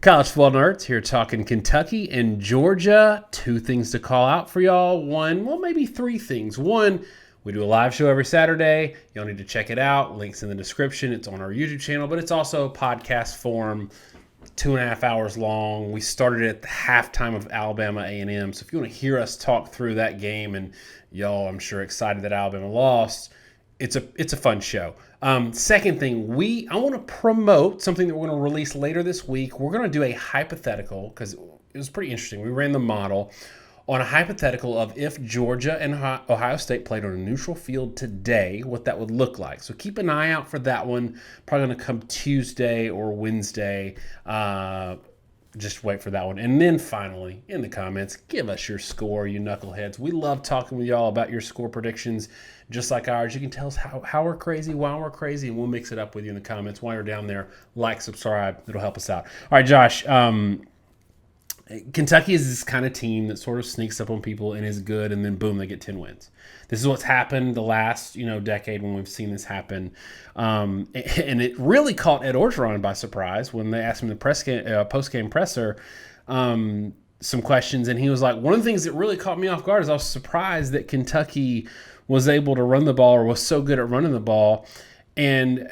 College football nerds here talking Kentucky and Georgia. Two things to call out for y'all. One, well, maybe three things. One, we do a live show every Saturday. Y'all need to check it out. Links in the description. It's on our YouTube channel, but it's also podcast form, 2.5 hours long. We started at the halftime of Alabama A&M. So if you want to hear us talk through that game, and y'all, I'm sure, excited that Alabama lost, it's a fun show. Second thing, I want to promote something that we're going to release later this week. We're going to do a hypothetical because it was pretty interesting. We ran the model on a hypothetical of if Georgia and Ohio State played on a neutral field today, what that would look like. So keep an eye out for that one. Probably going to come Tuesday or Wednesday. Just wait for that one. And then finally, in the comments, give us your score, you knuckleheads. We love talking with y'all about your score predictions, just like ours. You can tell us how we're crazy, why we're crazy, and we'll mix it up with you in the comments. While you're down there, like, subscribe. It'll help us out. All right, Josh. Kentucky is this kind of team that sort of sneaks up on people and is good, and then boom, they get 10 wins. This is what's happened the last decade when we've seen this happen, and it really caught Ed Orgeron by surprise when they asked him the post-game presser some questions, and he was like, one of the things that really caught me off guard is I was surprised that Kentucky was able to run the ball or was so good at running the ball, and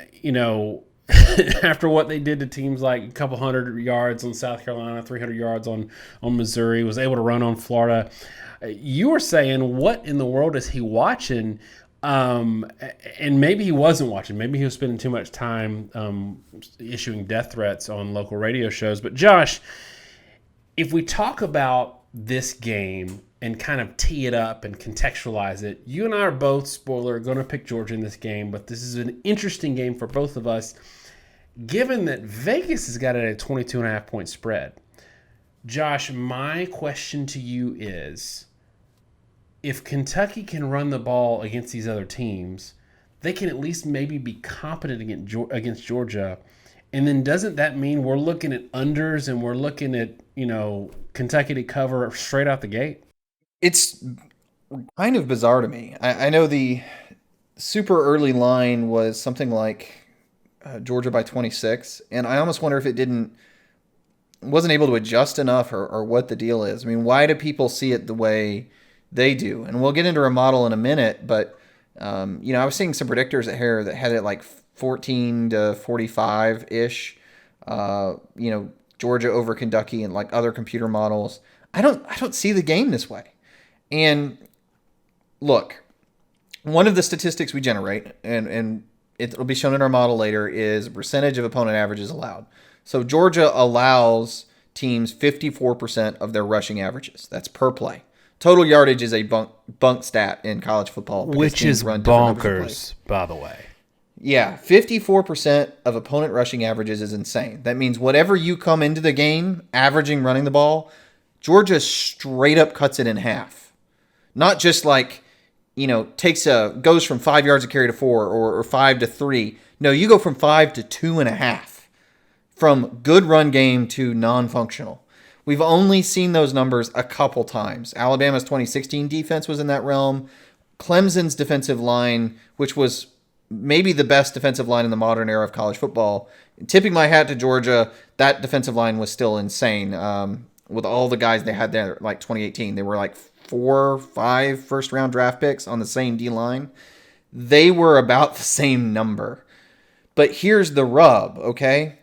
after what they did to teams like a couple hundred yards on South Carolina, 300 yards on Missouri, was able to run on Florida. You were saying, what in the world is he watching? And maybe he wasn't watching. Maybe he was spending too much time issuing death threats on local radio shows. But Josh, if we talk about this game and kind of tee it up and contextualize it, you and I are both, spoiler, going to pick Georgia in this game, but this is an interesting game for both of us, given that Vegas has got it at a 22.5-point spread. Josh, my question to you is, if Kentucky can run the ball against these other teams, they can at least maybe be competent against Georgia. And then doesn't that mean we're looking at unders and we're looking at, Kentucky to cover straight out the gate? It's kind of bizarre to me. I know the super early line was something like Georgia by 26, and I almost wonder if it wasn't able to adjust enough or what the deal is. I mean, why do people see it the way they do? And we'll get into our model in a minute, but I was seeing some predictors that had it like 14 to 45-ish, Georgia over Kentucky and like other computer models. I don't see the game this way. And look, one of the statistics we generate, and it'll be shown in our model later, is percentage of opponent averages allowed. So Georgia allows teams 54% of their rushing averages. That's per play. Total yardage is a bunk stat in college football. Which is bonkers, by the way. Yeah, 54% of opponent rushing averages is insane. That means whatever you come into the game averaging running the ball, Georgia straight up cuts it in half. Not just like, goes from 5 yards a carry to 4 or 5 to 3. No, you go from 5 to 2.5. From good run game to non-functional. We've only seen those numbers a couple times. Alabama's 2016 defense was in that realm. Clemson's defensive line, which was maybe the best defensive line in the modern era of college football. Tipping my hat to Georgia, that defensive line was still insane. With all the guys they had there, like 2018, they were like 4 or 5 first-round draft picks on the same D-line. They were about the same number. But here's the rub, okay?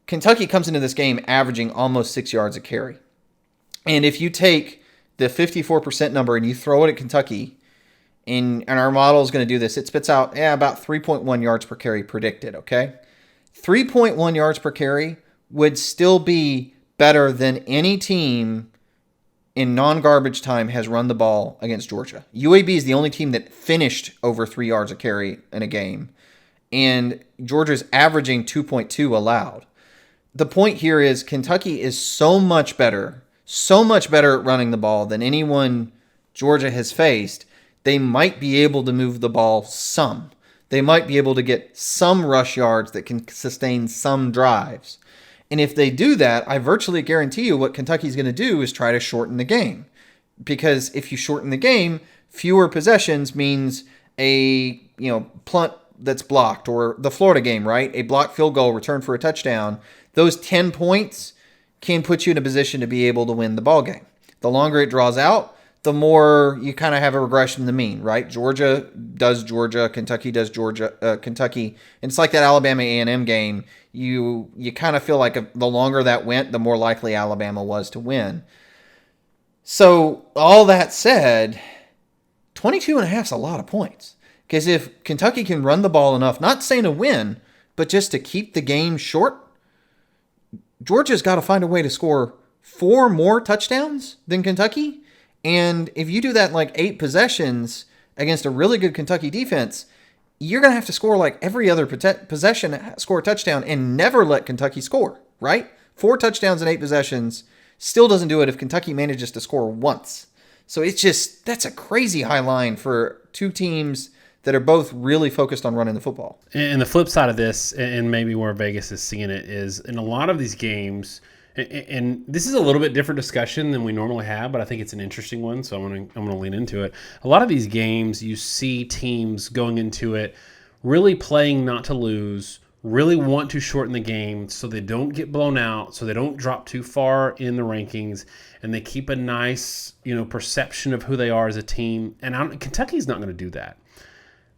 Kentucky comes into this game averaging almost 6 yards a carry. And if you take the 54% number and you throw it at Kentucky, and our model is going to do this, it spits out about 3.1 yards per carry predicted, okay? 3.1 yards per carry would still be better than any team in non-garbage time has run the ball against Georgia. UAB is the only team that finished over 3 yards a carry in a game, and Georgia's averaging 2.2 allowed. The point here is Kentucky is so much better at running the ball than anyone Georgia has faced. They might be able to move the ball some. They might be able to get some rush yards that can sustain some drives. And if they do that, I virtually guarantee you what Kentucky's going to do is try to shorten the game. Because if you shorten the game, fewer possessions means a punt that's blocked, or the Florida game, right? A blocked field goal return for a touchdown. Those 10 points can put you in a position to be able to win the ball game. The longer it draws out, the more you kind of have a regression to the mean, right? Georgia does Georgia, Kentucky does Kentucky. And it's like that Alabama A&M game. You kind of feel like the longer that went, the more likely Alabama was to win. So all that said, 22.5 is a lot of points. Because if Kentucky can run the ball enough, not saying to win, but just to keep the game short, Georgia's got to find a way to score 4 more touchdowns than Kentucky. And if you do that in like 8 possessions against a really good Kentucky defense, you're going to have to score like every other possession, score a touchdown, and never let Kentucky score, right? 4 touchdowns in 8 possessions still doesn't do it if Kentucky manages to score once. So that's a crazy high line for 2 teams that are both really focused on running the football. And the flip side of this, and maybe where Vegas is seeing it, is in a lot of these games, and this is a little bit different discussion than we normally have, but I think it's an interesting one, so I'm going to lean into it. A lot of these games, you see teams going into it really playing not to lose, really want to shorten the game so they don't get blown out, so they don't drop too far in the rankings, and they keep a nice, perception of who they are as a team. And Kentucky's not going to do that.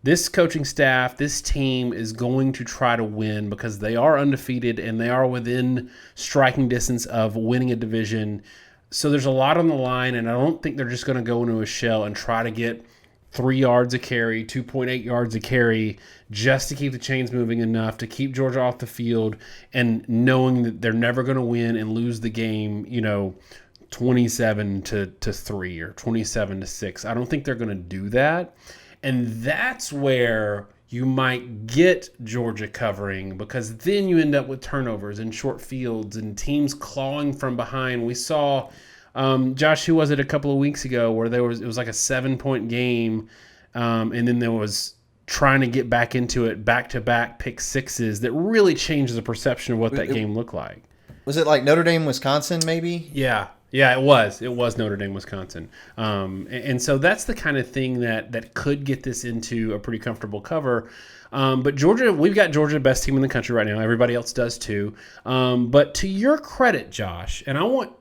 This coaching staff, this team is going to try to win because they are undefeated and they are within striking distance of winning a division. So there's a lot on the line, and I don't think they're just going to go into a shell and try to get 3 yards a carry, 2.8 yards a carry, just to keep the chains moving enough to keep Georgia off the field, and knowing that they're never going to win and lose the game, 27 to 3 or 27 to 6. I don't think they're going to do that. And that's where you might get Georgia covering, because then you end up with turnovers and short fields and teams clawing from behind. We saw, Josh, who was it a couple of weeks ago where it was like a 7-point game, and then there was trying to get back into it, back-to-back pick sixes that really changed the perception of what that game looked like. Was it like Notre Dame, Wisconsin, maybe? Yeah, it was. It was Notre Dame, Wisconsin. And so that's the kind of thing that could get this into a pretty comfortable cover. But Georgia, we've got Georgia, the best team in the country right now. Everybody else does too. But to your credit, Josh, and I want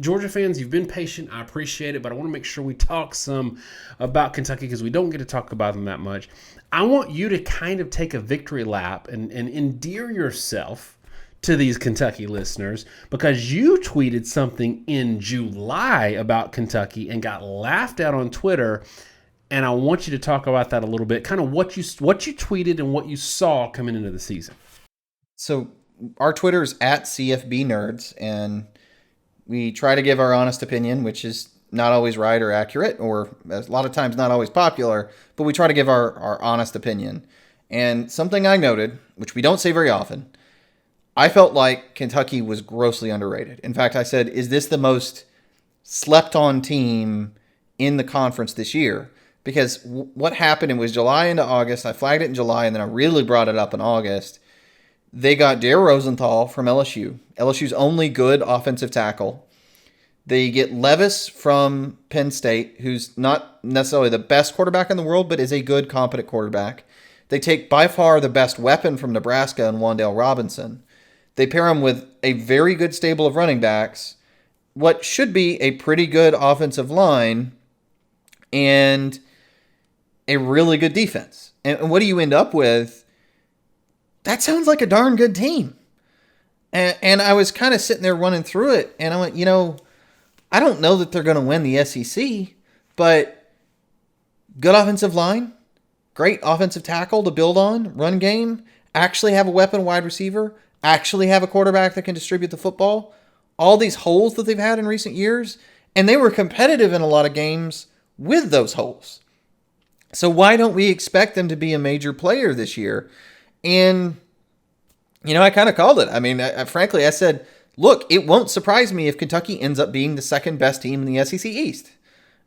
Georgia fans, you've been patient. I appreciate it, but I want to make sure we talk some about Kentucky because we don't get to talk about them that much. I want you to kind of take a victory lap and endear yourself to these Kentucky listeners, because you tweeted something in July about Kentucky and got laughed at on Twitter, and I want you to talk about that a little bit, kind of what you tweeted and what you saw coming into the season. So our Twitter is at CFB Nerds, and we try to give our honest opinion, which is not always right or accurate, or a lot of times not always popular, but we try to give our honest opinion. And something I noted, which we don't say very often, I felt like Kentucky was grossly underrated. In fact, I said, is this the most slept-on team in the conference this year? Because what happened, it was July into August. I flagged it in July, and then I really brought it up in August. They got Dare Rosenthal from LSU, LSU's only good offensive tackle. They get Levis from Penn State, who's not necessarily the best quarterback in the world, but is a good, competent quarterback. They take by far the best weapon from Nebraska in Wan'Dale Robinson. They pair him with a very good stable of running backs, what should be a pretty good offensive line, and a really good defense. And what do you end up with? That sounds like a darn good team. And I was kind of sitting there running through it, and I went, I don't know that they're going to win the SEC, but good offensive line, great offensive tackle to build on, run game, actually have a weapon wide receiver, actually have a quarterback that can distribute the football, all these holes that they've had in recent years, and they were competitive in a lot of games with those holes. So why don't we expect them to be a major player this year? And, I kind of called it. I mean, frankly, I said, look, it won't surprise me if Kentucky ends up being the second best team in the SEC East.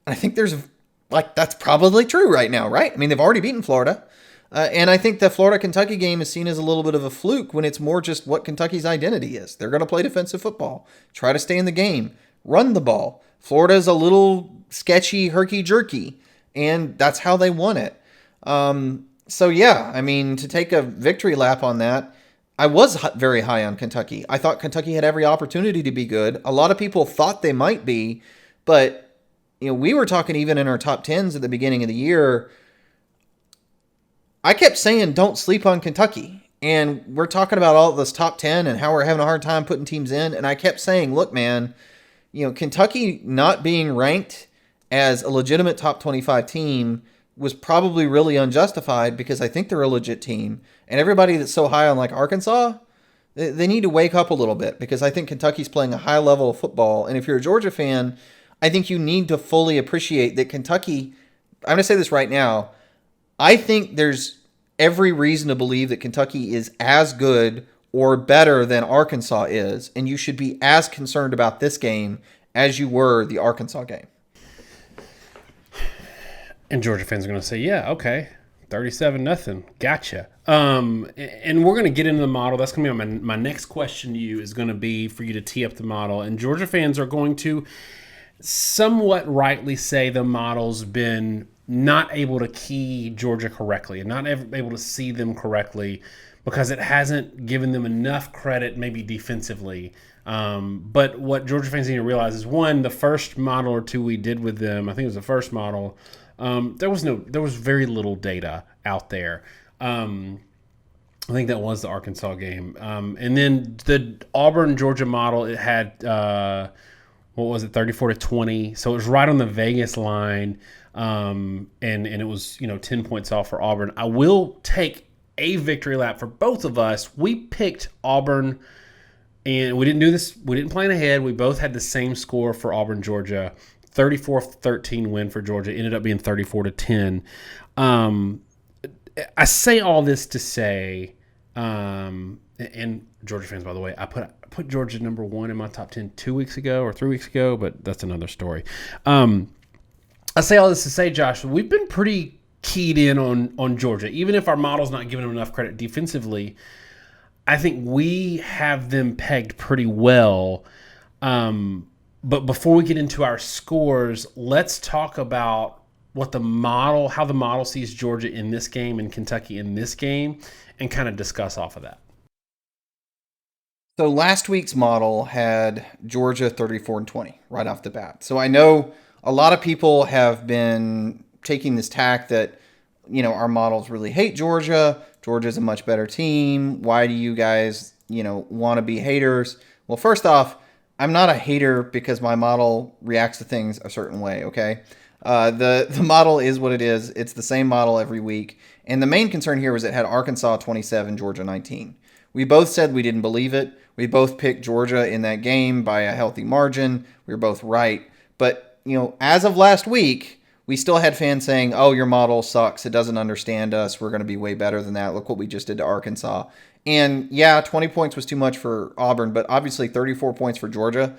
And I think that's probably true right now, right? I mean, they've already beaten Florida. And I think the Florida-Kentucky game is seen as a little bit of a fluke when it's more just what Kentucky's identity is. They're going to play defensive football, try to stay in the game, run the ball. Florida's a little sketchy, herky-jerky, and that's how they won it. So, yeah, I mean, to take a victory lap on that, I was very high on Kentucky. I thought Kentucky had every opportunity to be good. A lot of people thought they might be, but we were talking even in our top 10s at the beginning of the year. I kept saying don't sleep on Kentucky. And we're talking about all this top 10 and how we're having a hard time putting teams in. And I kept saying, look, man, Kentucky not being ranked as a legitimate top 25 team was probably really unjustified because I think they're a legit team. And everybody that's so high on like Arkansas, they need to wake up a little bit because I think Kentucky's playing a high level of football. And if you're a Georgia fan, I think you need to fully appreciate that Kentucky, I'm going to say this right now, I think there's every reason to believe that Kentucky is as good or better than Arkansas is, and you should be as concerned about this game as you were the Arkansas game. And Georgia fans are going to say, yeah, okay, 37-0, gotcha. And we're going to get into the model. That's going to be my next question to you is going to be for you to tee up the model. And Georgia fans are going to somewhat rightly say the model's been not able to key Georgia correctly and not able to see them correctly because it hasn't given them enough credit maybe defensively. But what Georgia fans need to realize is, one, the first model or two we did with them, I think it was the first model, there was very little data out there. I think that was the Arkansas game. And then the Auburn-Georgia model, it had, 34-20. So it was right on the Vegas line. And it was, 10 points off for Auburn. I will take a victory lap for both of us. We picked Auburn, and we didn't do this. We didn't plan ahead. We both had the same score for Auburn, Georgia. 34-13 win for Georgia. Ended up being 34-10. I say all this to say, and Georgia fans, by the way, I put Georgia number 1 in my top 10 2 weeks ago or 3 weeks ago, but that's another story. I say all this to say, Josh, we've been pretty keyed in on Georgia. Even if our model's not giving them enough credit defensively, I think we have them pegged pretty well. But before we get into our scores, let's talk about how the model sees Georgia in this game and Kentucky in this game, and kind of discuss off of that. So last week's model had Georgia 34-20 right off the bat. So I know a lot of people have been taking this tack that, our models really hate Georgia. Georgia's a much better team. Why do you guys, want to be haters? Well, first off, I'm not a hater because my model reacts to things a certain way, okay? The model is what it is. It's the same model every week. And the main concern here was it had Arkansas 27, Georgia 19. We both said we didn't believe it. We both picked Georgia in that game by a healthy margin. We were both right. But, as of last week, we still had fans saying, oh, your model sucks. It doesn't understand us. We're going to be way better than that. Look what we just did to Arkansas. And yeah, 20 points was too much for Auburn, but obviously 34 points for Georgia.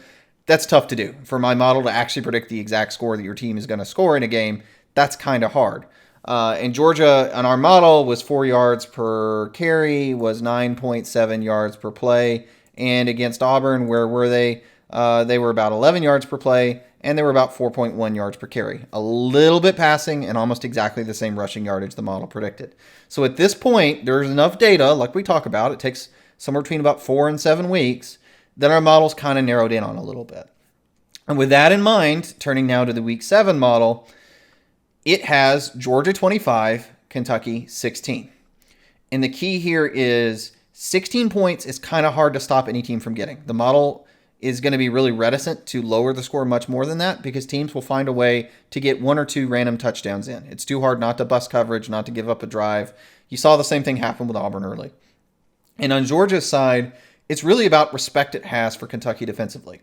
That's tough to do. For my model to actually predict the exact score that your team is going to score in a game, that's kind of hard. And Georgia, on our model, was 4 yards per carry, was 9.7 yards per play. And against Auburn, where were they? They were about 11 yards per play, and they were about 4.1 yards per carry. A little bit passing and almost exactly the same rushing yardage the model predicted. So at this point, there's enough data, like we talk about. It takes somewhere between about 4 and 7 weeks that our model's kind of narrowed in on a little bit. And with that in mind, turning now to the Week 7 model, it has Georgia 25, Kentucky 16. And the key here is 16 points is kind of hard to stop any team from getting. The model is going to be really reticent to lower the score much more than that because teams will find a way to get 1 or 2 random touchdowns in. It's too hard not to bust coverage, not to give up a drive. You saw the same thing happen with Auburn early. And on Georgia's side, it's really about respect it has for Kentucky defensively.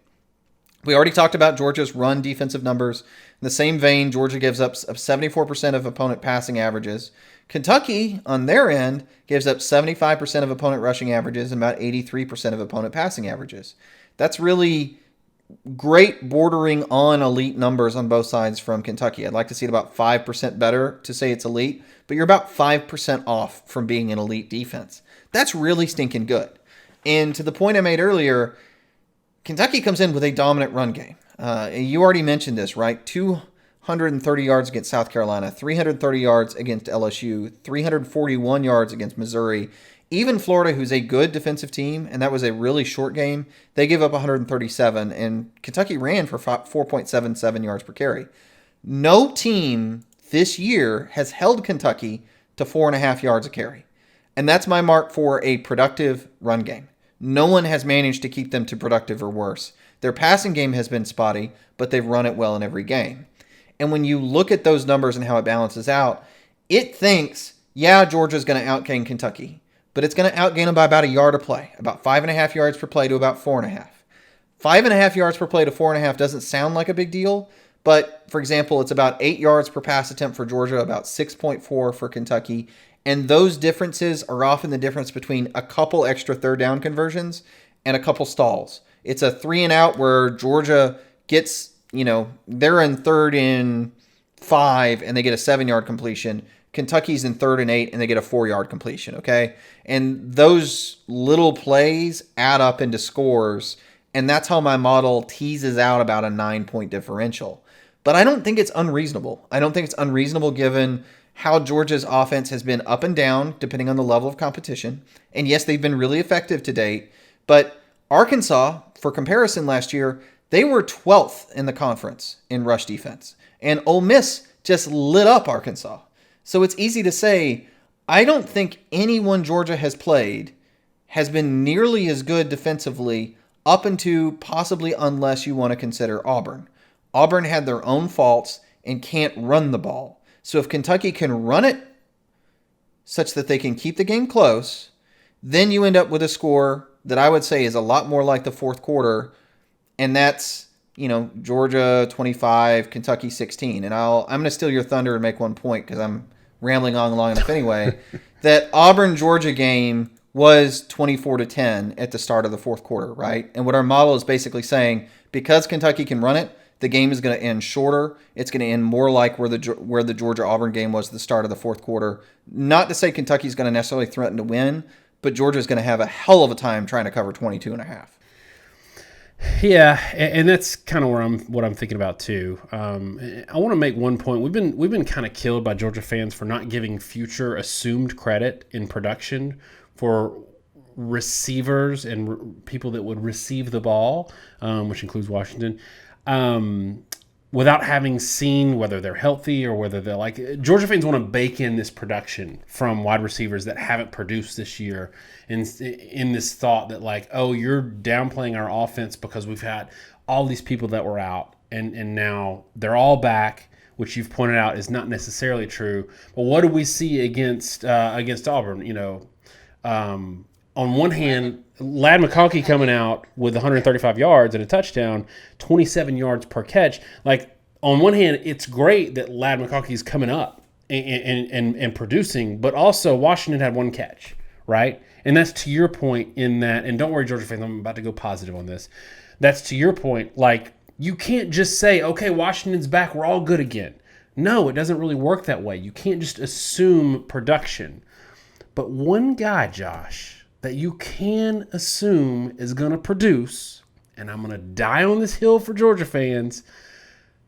We already talked about Georgia's run defensive numbers. In the same vein, Georgia gives up 74% of opponent passing averages. Kentucky, on their end, gives up 75% of opponent rushing averages and about 83% of opponent passing averages. That's really great bordering on elite numbers on both sides from Kentucky. I'd like to see it about 5% better to say it's elite, but you're about 5% off from being an elite defense. That's really stinking good. And to the point I made earlier, Kentucky comes in with a dominant run game. You already mentioned this, right? 230 yards against South Carolina, 330 yards against LSU, 341 yards against Missouri. even Florida, who's a good defensive team, and that was a really short game, they gave up 137, and Kentucky ran for 4.77 yards per carry. No team this year has held Kentucky to 4.5 yards a carry. And that's my mark for a productive run game. No one has managed to keep them to productive or worse. Their passing game has been spotty, but they've run it well in every game. And when you look at those numbers and how it balances out, it thinks, yeah, Georgia's going to outgain Kentucky, but it's going to outgain them by about a yard a play, about 5.5 yards per play to about 4.5. 5.5 yards per play to 4.5 doesn't sound like a big deal, but for example, it's about 8 yards per pass attempt for Georgia, about 6.4 for Kentucky. And those differences are often the difference between a couple extra third down conversions and a couple stalls. It's a 3 and out where Georgia gets, they're in 3rd and 5 and they get a 7-yard completion. Kentucky's in 3rd and 8 and they get a 4-yard completion, okay? And those little plays add up into scores, and that's how my model teases out about a 9-point differential. But I don't think it's unreasonable. I don't think it's unreasonable given how Georgia's offense has been up and down depending on the level of competition. And yes, they've been really effective to date. But Arkansas, for comparison last year, they were 12th in the conference in rush defense. And Ole Miss just lit up Arkansas. So it's easy to say, I don't think anyone Georgia has played has been nearly as good defensively up into possibly unless you want to consider Auburn. Auburn had their own faults and can't run the ball. So if Kentucky can run it such that they can keep the game close, then you end up with a score that I would say is a lot more like the fourth quarter, and that's, Georgia 25, Kentucky 16. And I'm going to steal your thunder and make one point because I'm rambling on long enough anyway. That Auburn-Georgia game was 24-10 at the start of the fourth quarter, right? And what our model is basically saying, because Kentucky can run it, the game is going to end shorter. It's going to end more like where the Georgia-Auburn game was at the start of the fourth quarter. Not to say Kentucky's going to necessarily threaten to win, but Georgia's going to have a hell of a time trying to cover 22.5. Yeah, and that's kind of what I'm thinking about too. I want to make one point. We've been kind of killed by Georgia fans for not giving future assumed credit in production for receivers and people that would receive the ball, which includes Washington. Without having seen whether they're healthy or whether they're Georgia fans want to bake in this production from wide receivers that haven't produced this year in this thought that you're downplaying our offense because we've had all these people that were out and now they're all back, which you've pointed out is not necessarily true. But what do we see against Auburn? On one hand, Ladd McConkey coming out with 135 yards and a touchdown, 27 yards per catch. On one hand, it's great that Ladd McConkey is coming up and producing, but also Washington had one catch, right? And that's to your point in that, and don't worry, Georgia fans, I'm about to go positive on this. That's to your point, you can't just say, okay, Washington's back, we're all good again. No, it doesn't really work that way. You can't just assume production. But one guy, Josh, that you can assume is going to produce, and I'm going to die on this hill for Georgia fans,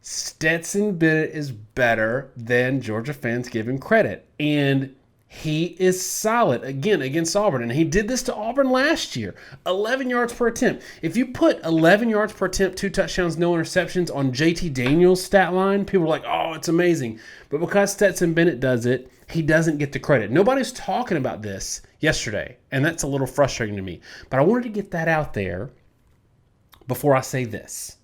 Stetson Bennett is better than Georgia fans give him credit. And he is solid, again, against Auburn. And he did this to Auburn last year, 11 yards per attempt. If you put 11 yards per attempt, 2 touchdowns, no interceptions on JT Daniels' stat line, people are like, oh, it's amazing. But because Stetson Bennett does it, he doesn't get the credit. Nobody's talking about this yesterday, and that's a little frustrating to me. But I wanted to get that out there before I say this.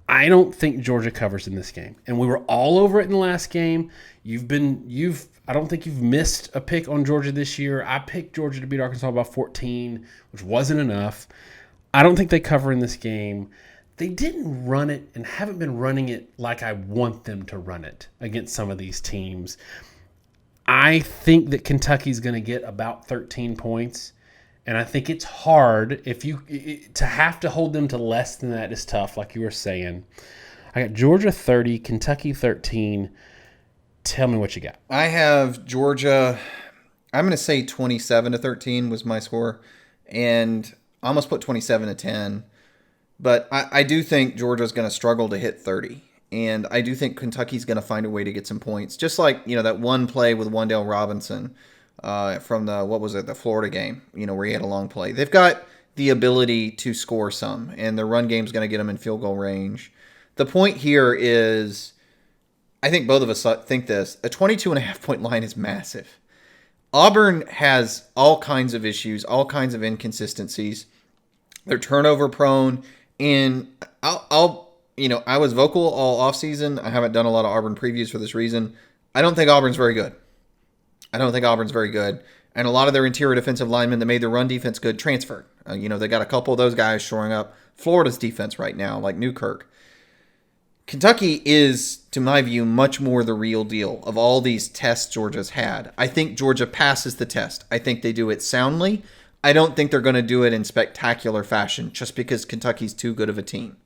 I don't think Georgia covers in this game. And we were all over it in the last game. I don't think you've missed a pick on Georgia this year. I picked Georgia to beat Arkansas by 14, which wasn't enough. I don't think they cover in this game. They didn't run it and haven't been running it like I want them to run it against some of these teams. I think that Kentucky's going to get about 13 points, and I think it's hard to have to hold them to less than that is tough, like you were saying. I got Georgia 30, Kentucky 13. Tell me what you got. I have Georgia, I'm going to say 27-13 was my score, and I almost put 27-10. But I do think Georgia's going to struggle to hit 30. And I do think Kentucky's going to find a way to get some points. Just like, that one play with Wan'Dale Robinson from the Florida game, where he had a long play. They've got the ability to score some, and the run game's going to get them in field goal range. The point here is, I think both of us think this, a 22.5-point line is massive. Auburn has all kinds of issues, all kinds of inconsistencies. They're turnover prone, and I was vocal all offseason. I haven't done a lot of Auburn previews for this reason. I don't think Auburn's very good. And a lot of their interior defensive linemen that made their run defense good transferred. They got a couple of those guys shoring up Florida's defense right now, like Newkirk. Kentucky is, to my view, much more the real deal of all these tests Georgia's had. I think Georgia passes the test. I think they do it soundly. I don't think they're going to do it in spectacular fashion just because Kentucky's too good of a team.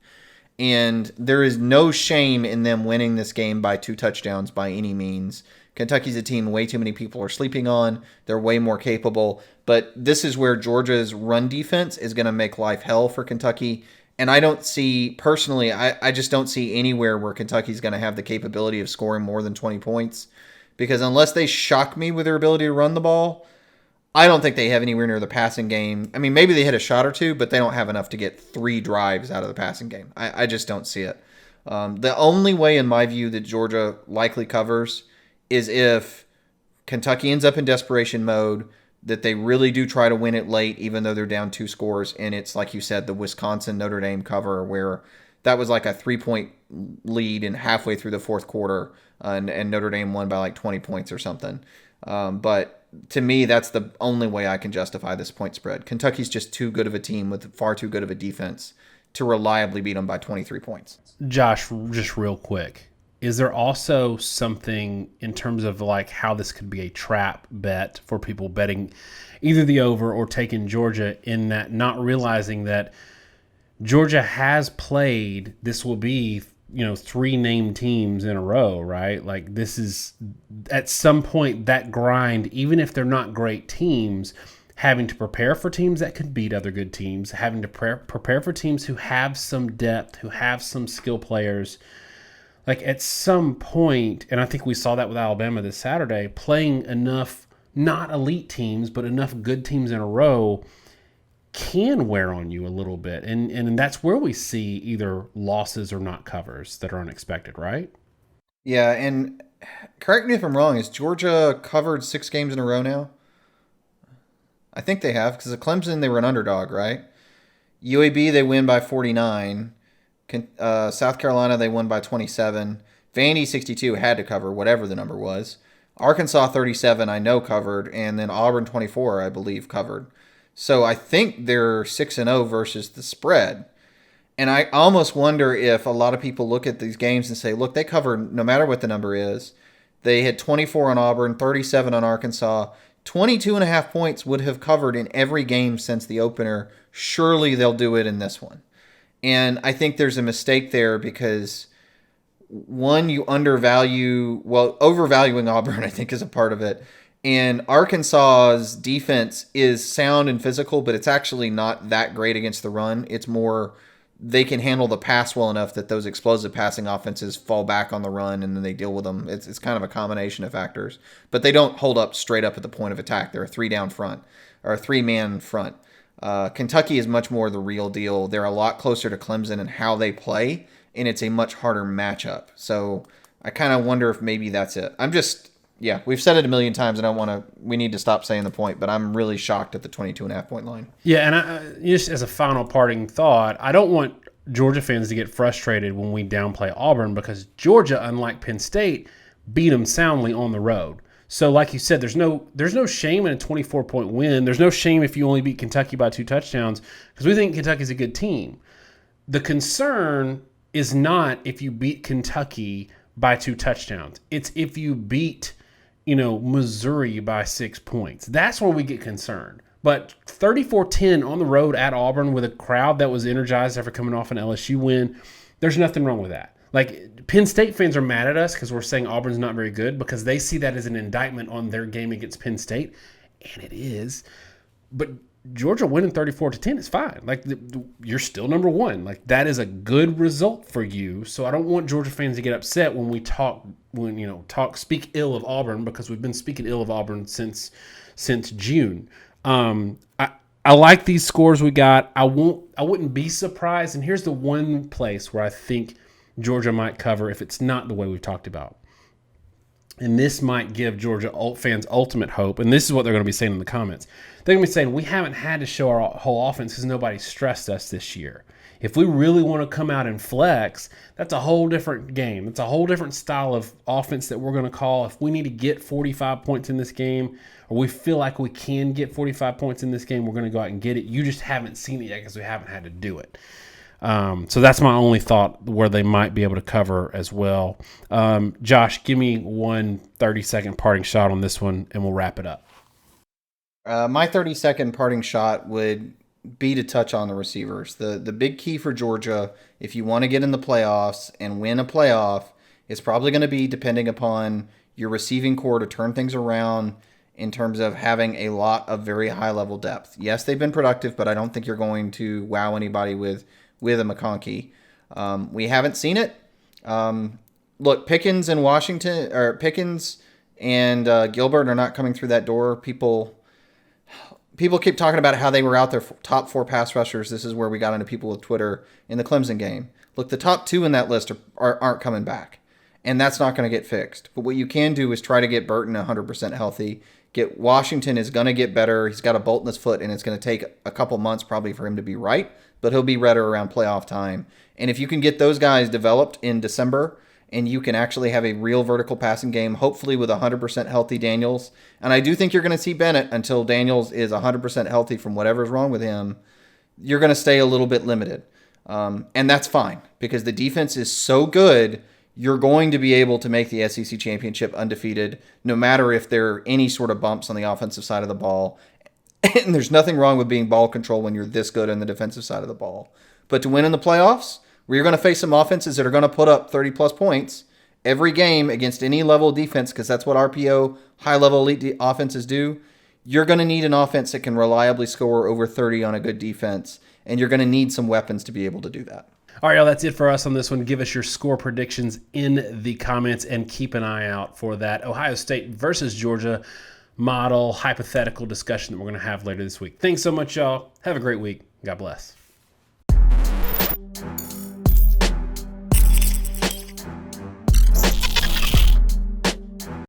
And there is no shame in them winning this game by 2 touchdowns by any means. Kentucky's a team way too many people are sleeping on. They're way more capable. But this is where Georgia's run defense is going to make life hell for Kentucky. And I don't see, personally, I just don't see anywhere where Kentucky's going to have the capability of scoring more than 20 points. Because unless they shock me with their ability to run the ball, I don't think they have anywhere near the passing game. I mean, maybe they hit a shot or two, but they don't have enough to get 3 drives out of the passing game. I just don't see it. The only way, in my view, that Georgia likely covers is if Kentucky ends up in desperation mode, that they really do try to win it late, even though they're down 2 scores. And it's, like you said, the Wisconsin-Notre Dame cover where that was like a 3-point lead in halfway through the fourth quarter, and Notre Dame won by like 20 points or something. But to me, that's the only way I can justify this point spread. Kentucky's just too good of a team with far too good of a defense to reliably beat them by 23 points. Josh, just real quick, is there also something in terms of like how this could be a trap bet for people betting either the over or taking Georgia, in that not realizing that Georgia has played, this will be 3 named teams in a row, right? Like, this is at some point that grind, even if they're not great teams, having to prepare for teams that could beat other good teams, having to prepare for teams who have some depth, who have some skill players. Like, at some point, and I think we saw that with Alabama this Saturday, playing enough not elite teams, but enough good teams in a row can wear on you a little bit. And that's where we see either losses or not covers that are unexpected, right? Yeah, and correct me if I'm wrong, is Georgia covered 6 games in a row now? I think they have, because at Clemson they were an underdog, right? UAB they win by 49. South Carolina they won by 27. Vandy 62 had to cover whatever the number was. Arkansas 37 I know covered, and then Auburn 24 I believe covered. So I think they're 6-0 versus the spread. And I almost wonder if a lot of people look at these games and say, look, they covered no matter what the number is. They had 24 on Auburn, 37 on Arkansas. 22.5 points would have covered in every game since the opener. Surely they'll do it in this one. And I think there's a mistake there because, one, you overvaluing Auburn, I think, is a part of it. And Arkansas's defense is sound and physical, but it's actually not that great against the run. It's more they can handle the pass well enough that those explosive passing offenses fall back on the run and then they deal with them. It's kind of a combination of factors. But they don't hold up straight up at the point of attack. They're a 3-down front or a 3-man front. Kentucky is much more the real deal. They're a lot closer to Clemson in how they play, and it's a much harder matchup. So I kind of wonder if maybe that's it. Yeah, we've said it a million times, and we need to stop saying the point, but I'm really shocked at the 22.5 point line. Yeah, and I, just as a final parting thought, I don't want Georgia fans to get frustrated when we downplay Auburn, because Georgia, unlike Penn State, beat them soundly on the road. So like you said, there's no shame in a 24-point win. There's no shame if you only beat Kentucky by 2 touchdowns, because we think Kentucky's a good team. The concern is not if you beat Kentucky by 2 touchdowns. It's if you beat Missouri by 6 points. That's where we get concerned. But 34-10 on the road at Auburn with a crowd that was energized after coming off an LSU win, there's nothing wrong with that. Like, Penn State fans are mad at us because we're saying Auburn's not very good, because they see that as an indictment on their game against Penn State, and it is. But Georgia winning 34-10 is fine. Like, you're still number one. Like, that is a good result for you. So I don't want Georgia fans to get upset when we speak ill of Auburn, because we've been speaking ill of Auburn since June. I like these scores we got. I wouldn't be surprised. And here's the one place where I think Georgia might cover if it's not the way we've talked about. And this might give Georgia fans ultimate hope. And this is what they're going to be saying in the comments. They're going to be saying, we haven't had to show our whole offense because nobody stressed us this year. If we really want to come out and flex, that's a whole different game. It's a whole different style of offense that we're going to call. If we need to get 45 points in this game, or we feel like we can get 45 points in this game, we're going to go out and get it. You just haven't seen it yet because we haven't had to do it. So that's my only thought where they might be able to cover as well. Josh, give me one 30-second parting shot on this one, and we'll wrap it up. My 30-second parting shot would be to touch on the receivers. The big key for Georgia, if you want to get in the playoffs and win a playoff, is probably going to be depending upon your receiving core to turn things around in terms of having a lot of very high-level depth. Yes, they've been productive, but I don't think you're going to wow anybody with a McConkey. We haven't seen it. Look, Pickens and Gilbert are not coming through that door. People keep talking about how they were out there top 4 pass rushers. This is where we got into people with Twitter in the Clemson game. Look, the top 2 in that list aren't coming back, and that's not going to get fixed. But what you can do is try to get Burton 100% healthy. Get Washington is going to get better. He's got a bolt in his foot, and it's going to take a couple months probably for him to be right, but he'll be better around playoff time. And if you can get those guys developed in December, and you can actually have a real vertical passing game, hopefully with 100% healthy Daniels. And I do think you're going to see Bennett until Daniels is 100% healthy from whatever's wrong with him. You're going to stay a little bit limited. And that's fine because the defense is so good, you're going to be able to make the SEC championship undefeated, no matter if there are any sort of bumps on the offensive side of the ball. And there's nothing wrong with being ball control when you're this good on the defensive side of the ball. But to win in the playoffs, where you're going to face some offenses that are going to put up 30-plus points every game against any level of defense, because that's what RPO, high-level elite offenses do, you're going to need an offense that can reliably score over 30 on a good defense, and you're going to need some weapons to be able to do that. All right, y'all, that's it for us on this one. Give us your score predictions in the comments, and keep an eye out for that Ohio State versus Georgia model hypothetical discussion that we're going to have later this week. Thanks so much, y'all. Have a great week. God bless.